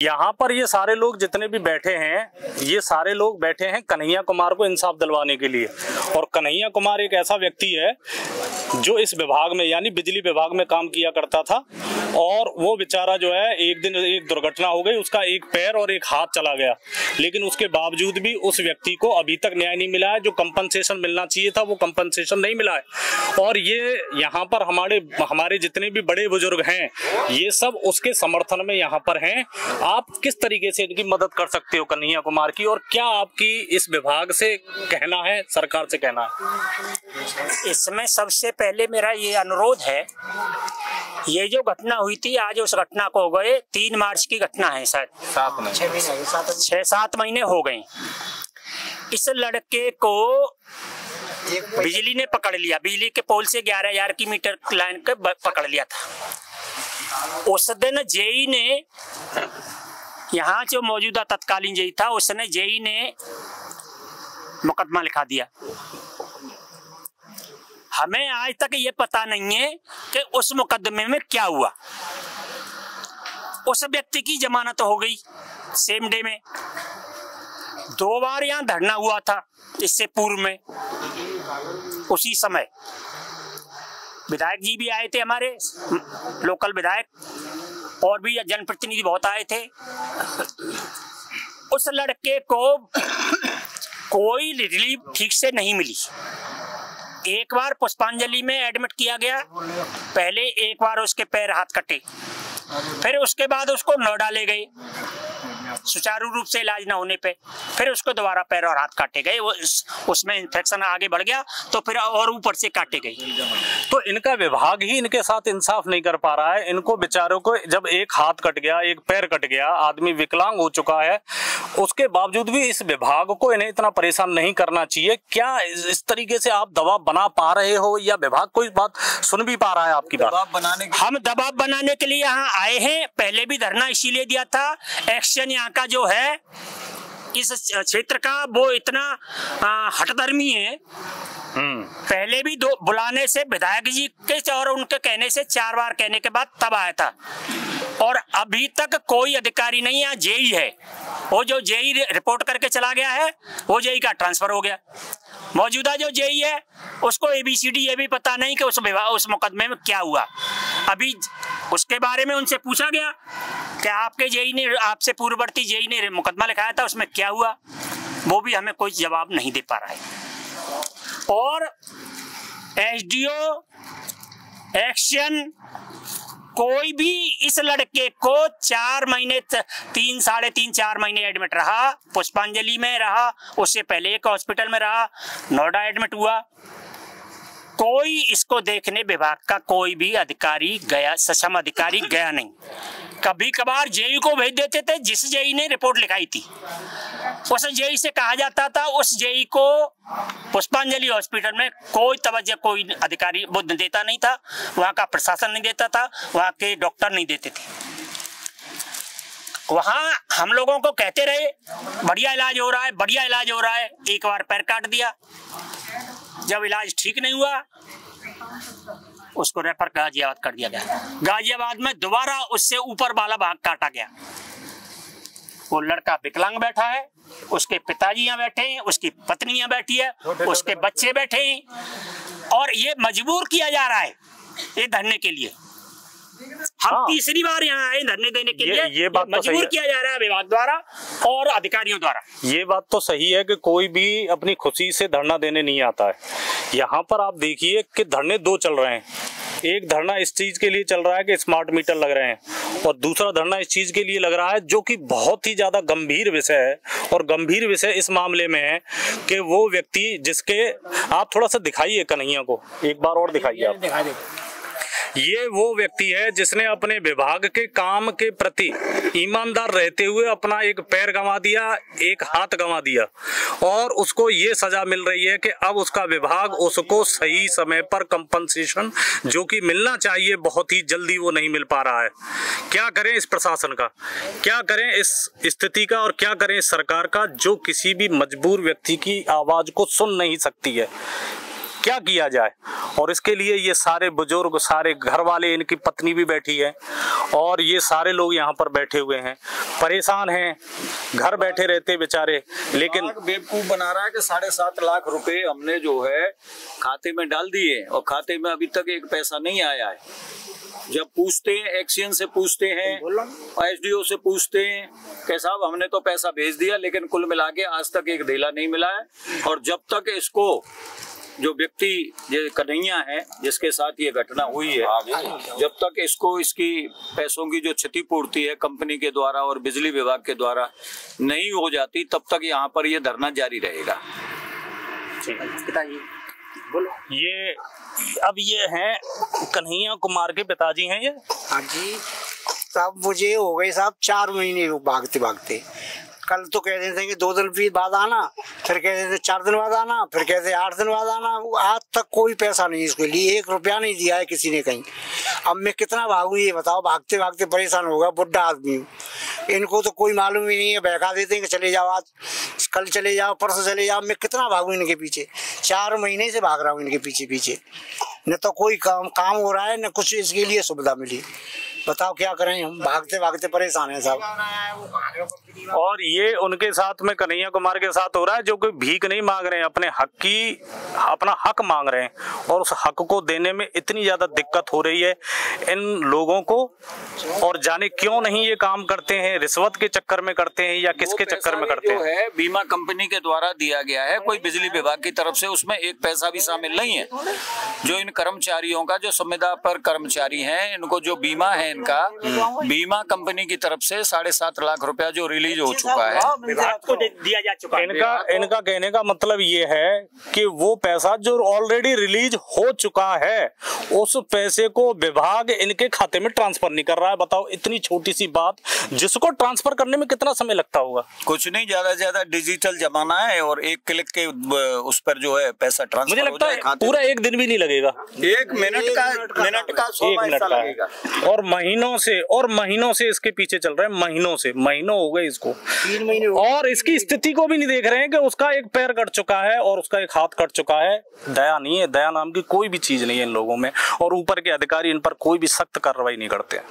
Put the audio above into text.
यहाँ पर ये सारे लोग जितने भी बैठे हैं, ये सारे लोग बैठे हैं कन्हैया कुमार को इंसाफ दिलवाने के लिए। और कन्हैया कुमार एक ऐसा व्यक्ति है जो इस विभाग में यानी बिजली विभाग में काम किया करता था, और वो बेचारा जो है एक दिन एक दुर्घटना हो गई, उसका एक पैर और एक हाथ चला गया, लेकिन उसके बावजूद भी उस व्यक्ति को अभी तक न्याय नहीं मिला है। जो कंपनसेशन मिलना चाहिए था वो कंपनसेशन नहीं मिला है। और ये यहाँ पर हमारे जितने भी बड़े बुजुर्ग हैं, ये सब उसके समर्थन में यहाँ पर हैं। आप किस तरीके से इनकी मदद कर सकते हो कन्हैया कुमार की, और क्या आपकी इस विभाग से कहना है, सरकार से कहना है? इसमें सबसे पहले मेरा ये अनुरोध है, ये जो घटना हुई थी आज, उस घटना को हो गए 3 मार्च की घटना है, शायद 6-7 महीने हो गए। इस लड़के को बिजली ने पकड़ लिया, बिजली के पोल से 11,000 की मीटर लाइन के पकड़ लिया था। उस दिन जेई ने, यहाँ जो मौजूदा तत्कालीन जेई था, उसने जेई ने मुकदमा लिखा दिया। हमें आज तक ये पता नहीं है कि उस मुकदमे में क्या हुआ। उस व्यक्ति की जमानत हो गई सेम डे में। 2 बार यहाँ धरना हुआ था इससे पूर्व में। उसी समय विधायक जी भी आए थे, हमारे लोकल विधायक, और भी जनप्रतिनिधि बहुत आए थे। उस लड़के को कोई रिलीफ ठीक से नहीं मिली। एक बार पुष्पांजलि में एडमिट किया गया, पहले एक बार उसके पैर हाथ कटे, फिर उसके बाद उसको नोएडा ले गए सुचारू रूप से इलाज न होने पे, फिर उसको दोबारा पैर और हाथ काटे गए। वो उसमें इन्फेक्शन आगे बढ़ गया तो फिर और ऊपर से काटे गए। तो इनका विभाग ही इनके साथ इंसाफ नहीं कर पा रहा है। इनको बेचारों को जब एक हाथ कट गया, एक पैर कट गया, आदमी विकलांग हो चुका है, उसके बावजूद भी इस विभाग को इन्हें इतना परेशान नहीं करना चाहिए। क्या इस तरीके से आप दबाव बना पा रहे हो, या विभाग कोई बात सुन भी पा रहा है आपकी बात? हम दबाव बनाने के लिए यहाँ आए हैं। पहले भी धरना इसीलिए दिया था। एक्शन यहाँ का जो है इस क्षेत्र का, वो इतना हठधर्मी है। पहले भी 2 बुलाने से विधायक जी के और उनके कहने से 4 बार कहने के बाद तब आया था, और अभी तक कोई अधिकारी नहीं। यहाँ जेई है, वो जो जेई रिपोर्ट करके चला गया है, वो जेई का ट्रांसफर हो गया। मौजूदा जो जेई है उसको ABCD ये भी पता नहीं कि उस मुकदमे में क्या हुआ। अभी उसके बारे में उनसे पूछा गया कि आपके जेई ने, आपसे पूर्ववर्ती जेई ने मुकदमा लिखाया था, उसमें क्या हुआ, वो भी हमें कोई जवाब नहीं दे पा रहा है। और SDO एक्शन, कोई भी इस लड़के को 4 महीने, 3, साढ़े 3, 4 महीने एडमिट रहा। पुष्पांजलि में रहा, उससे पहले एक हॉस्पिटल में रहा, नोएडा एडमिट हुआ। कोई इसको देखने विभाग का कोई भी अधिकारी गया, सक्षम अधिकारी गया नहीं। कभी कभार जेई को भेज देते थे, जिस जेई ने रिपोर्ट लिखाई थी उस जेई से कहा जाता था। उस जेई को पुष्पांजलि हॉस्पिटल में कोई तवज्जो कोई अधिकारी वो देता नहीं था, वहाँ का प्रशासन नहीं देता था, वहाँ के डॉक्टर नहीं देते थे। वहाँ हम लोगों को कहते रहे बढ़िया इलाज हो रहा है, बढ़िया इलाज हो रहा है। एक बार पैर काट दिया, जब इलाज ठीक नहीं हुआ उसको रेफर गाजियाबाद कर दिया गया। गाजियाबाद में दोबारा उससे ऊपर वाला भाग काटा गया। वो लड़का विकलांग बैठा है, उसके पिताजी यहाँ बैठे हैं, उसकी पत्नी यहाँ बैठी है, उसके बच्चे बैठे हैं, और ये मजबूर किया जा रहा है ये धरने के लिए। हम तीसरी बार यहाँ आए धरने देने के लिए। ये बात तो मजबूर किया जा रहा है विभाग द्वारा और अधिकारियों द्वारा। ये बात तो सही है कि कोई भी अपनी खुशी से धरना देने नहीं आता है। यहाँ पर आप देखिए कि धरने 2 चल रहे हैं। एक धरना इस चीज के लिए चल रहा है कि स्मार्ट मीटर लग रहे हैं, और दूसरा धरना इस चीज के लिए लग रहा है जो कि बहुत ही ज्यादा गंभीर विषय है। और गंभीर विषय इस मामले में है कि वो व्यक्ति जिसके, आप थोड़ा सा दिखाइए कन्हैया को, एक बार और दिखाइए आप। ये वो व्यक्ति है जिसने अपने विभाग के काम के प्रति ईमानदार रहते हुए अपना एक पैर गंवा दिया, एक हाथ गंवा दिया, और उसको ये सजा मिल रही है कि अब उसका विभाग उसको सही समय पर कंपनसेशन जो कि मिलना चाहिए बहुत ही जल्दी वो नहीं मिल पा रहा है। क्या करें इस प्रशासन का, क्या करें इस स्थिति का, और क्या करें इस सरकार का जो किसी भी मजबूर व्यक्ति की आवाज को सुन नहीं सकती है। क्या किया जाए। और इसके लिए ये सारे बुजुर्ग, सारे घर वाले, इनकी पत्नी भी बैठी है और ये सारे लोग यहाँ पर बैठे हुए हैं, परेशान हैं, घर बैठे रहते बेचारे। लेकिन बेवकूफ बना रहा है कि 7.5 लाख रुपए हमने जो है खाते में डाल दिए और खाते में अभी तक एक पैसा नहीं आया है। जब पूछते हैं, एक्शन से पूछते हैं, एसडीओ से पूछते हैं कि साहब हमने तो पैसा भेज दिया, लेकिन कुल मिला के आज तक एक ढेला नहीं मिला है। और जब तक इसको जो व्यक्ति ये कन्हैया है जिसके साथ ये घटना हुई है, जब तक इसको इसकी पैसों की जो क्षतिपूर्ति है कंपनी के द्वारा और बिजली विभाग के द्वारा नहीं हो जाती, तब तक यहाँ पर ये धरना जारी रहेगा। ये अब ये हैं कन्हैया कुमार के पिताजी हैं ये। हाँ जी, तब मुझे हो गए साहब 4 महीने भागते भागते। कल तो कह देते हैं कि 2 दिन बाद आना, फिर कह देते 4 दिन बाद आना, फिर कहते 8 दिन बाद आना। आज तक कोई पैसा नहीं इसके लिए, 1 रुपया नहीं दिया है किसी ने कहीं। अब मैं कितना भागूं ये बताओ, भागते भागते परेशान होगा, बुढ़ा आदमी हूँ। इनको तो कोई मालूम ही नहीं है, बहका देते हैं कि चले जाओ, आज कल चले जाओ, परसों चले जाओ। मैं कितना भागूं इनके पीछे, 4 महीने से भाग रहा हूँ इनके पीछे पीछे। न तो कोई काम हो रहा है, न कुछ इसके लिए सुविधा मिली। बताओ क्या करें, हम भागते भागते परेशान हैं साहब। और ये उनके साथ में कन्हैया कुमार के साथ हो रहा है जो कोई भीख नहीं मांग रहे हैं, अपना हक मांग रहे हैं। और उस हक को देने में इतनी ज्यादा दिक्कत हो रही है इन लोगों को, और जाने क्यों नहीं ये काम करते हैं, रिश्वत के चक्कर में करते हैं या किसके चक्कर में करते हैं। जो है बीमा कंपनी के द्वारा दिया गया है, कोई बिजली विभाग की तरफ से उसमें एक पैसा भी शामिल नहीं है। जो इन कर्मचारियों का, जो संविदा पर कर्मचारी हैं, इनको जो बीमा है इनका, बीमा कंपनी की तरफ से 7.5 लाख रुपया जो रिलीज हो चुका है, विभाग को दिया जा चुका है। इनका कहने का मतलब ये है कि वो पैसा जो ऑलरेडी रिलीज हो चुका है, उस पैसे को विभाग इनके खाते में ट्रांसफर नहीं कर रहा है। बताओ, इतनी छोटी सी बात जिसको ट्रांसफर करने में कितना समय लगता होगा। कुछ नहीं, ज्यादा से ज्यादा डिजिटल जमाना है और 1 क्लिक के उस पर जो है पैसा ट्रांसफर मुझे लगता है पूरा 1 दिन भी नहीं लगेगा, 1 मिनट का 100 पैसा लगेगा। और महीनों से इसके पीछे चल रहे हैं, महीनों हो गए इसको, 3 महीने और इसकी स्थिति को भी नहीं देख रहे हैं कि उसका एक पैर कट चुका है और उसका एक हाथ कट चुका है। दया नहीं है, दया नाम की कोई भी चीज नहीं है इन लोगों में, और ऊपर के अधिकारी इन पर कोई भी सख्त कार्रवाई नहीं करते हैं।